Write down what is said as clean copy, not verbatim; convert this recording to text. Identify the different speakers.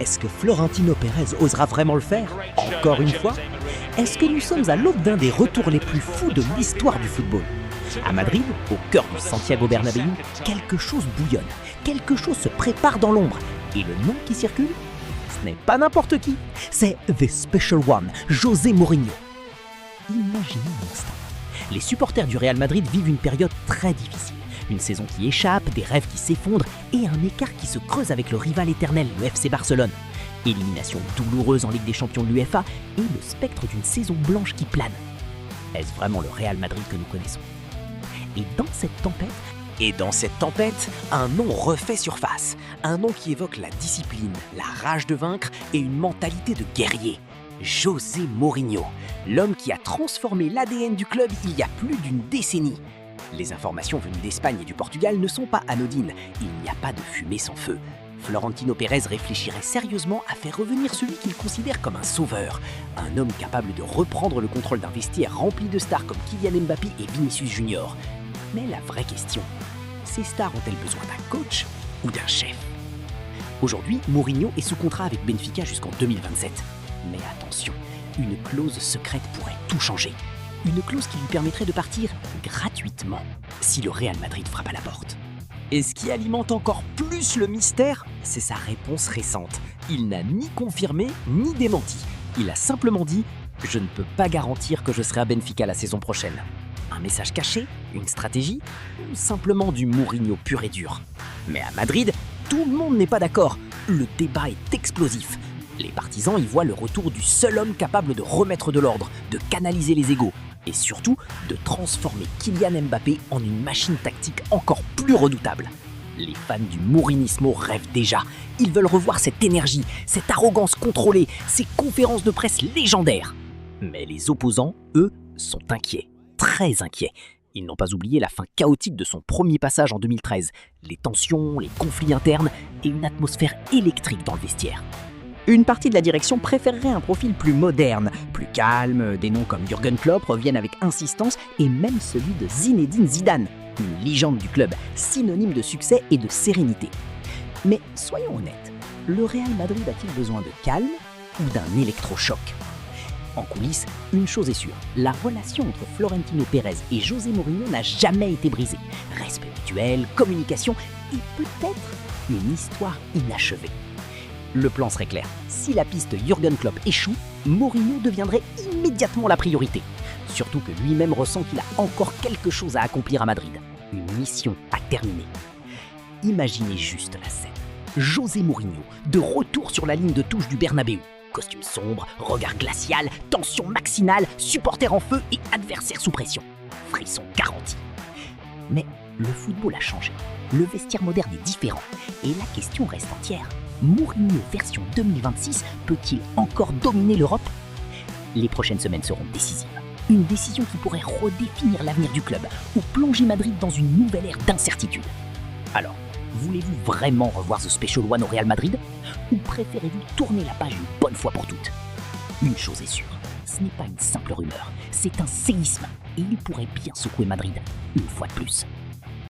Speaker 1: Est-ce que Florentino Pérez osera vraiment le faire? Encore une fois? Est-ce que nous sommes à l'aube d'un des retours les plus fous de l'histoire du football? À Madrid, au cœur du Santiago Bernabéu, quelque chose bouillonne, quelque chose se prépare dans l'ombre. Et le nom qui circule? Ce n'est pas n'importe qui, c'est The Special One, José Mourinho. Imaginez un instant. Les supporters du Real Madrid vivent une période très difficile. Une saison qui échappe, des rêves qui s'effondrent et un écart qui se creuse avec le rival éternel, le FC Barcelone. Élimination douloureuse en Ligue des Champions de l'UEFA et le spectre d'une saison blanche qui plane. Est-ce vraiment le Real Madrid que nous connaissons? Et dans cette tempête, un nom refait surface. Un nom qui évoque la discipline, la rage de vaincre et une mentalité de guerrier. José Mourinho, l'homme qui a transformé l'ADN du club il y a plus d'une décennie. Les informations venues d'Espagne et du Portugal ne sont pas anodines. Il n'y a pas de fumée sans feu. Florentino Pérez réfléchirait sérieusement à faire revenir celui qu'il considère comme un sauveur. Un homme capable de reprendre le contrôle d'un vestiaire rempli de stars comme Kylian Mbappé et Vinicius Junior. Mais la vraie question, ces stars ont-elles besoin d'un coach ou d'un chef? Aujourd'hui, Mourinho est sous contrat avec Benfica jusqu'en 2027. Mais attention, une clause secrète pourrait tout changer. Une clause qui lui permettrait de partir gratuitement si le Real Madrid frappe à la porte. Et ce qui alimente encore plus le mystère, c'est sa réponse récente. Il n'a ni confirmé ni démenti. Il a simplement dit « Je ne peux pas garantir que je serai à Benfica la saison prochaine ». Un message caché? Une stratégie? Ou simplement du Mourinho pur et dur? Mais à Madrid, tout le monde n'est pas d'accord. Le débat est explosif. Les partisans y voient le retour du seul homme capable de remettre de l'ordre, de canaliser les égos et surtout de transformer Kylian Mbappé en une machine tactique encore plus redoutable. Les fans du Mourinismo rêvent déjà. Ils veulent revoir cette énergie, cette arrogance contrôlée, ces conférences de presse légendaires. Mais les opposants, eux, sont inquiets, très inquiets. Ils n'ont pas oublié la fin chaotique de son premier passage en 2013, les tensions, les conflits internes et une atmosphère électrique dans le vestiaire. Une partie de la direction préférerait un profil plus moderne, plus calme, des noms comme Jürgen Klopp reviennent avec insistance et même celui de Zinedine Zidane, une légende du club, synonyme de succès et de sérénité. Mais soyons honnêtes, le Real Madrid a-t-il besoin de calme ou d'un électrochoc? En coulisses, une chose est sûre, la relation entre Florentino Pérez et José Mourinho n'a jamais été brisée. Respect mutuel, communication et peut-être une histoire inachevée. Le plan serait clair. Si la piste Jürgen Klopp échoue, Mourinho deviendrait immédiatement la priorité. Surtout que lui-même ressent qu'il a encore quelque chose à accomplir à Madrid. Une mission à terminer. Imaginez juste la scène. José Mourinho, de retour sur la ligne de touche du Bernabéu. Costume sombre, regard glacial, tension maximale, supporters en feu et adversaires sous pression. Frisson garanti. Mais le football a changé. Le vestiaire moderne est différent. Et la question reste entière. Mourinho version 2026 peut-il encore dominer l'Europe? Les prochaines semaines seront décisives. Une décision qui pourrait redéfinir l'avenir du club ou plonger Madrid dans une nouvelle ère d'incertitude. Alors, voulez-vous vraiment revoir The Special One au Real Madrid? Ou préférez-vous tourner la page une bonne fois pour toutes? Une chose est sûre, ce n'est pas une simple rumeur, c'est un séisme et il pourrait bien secouer Madrid une fois de plus.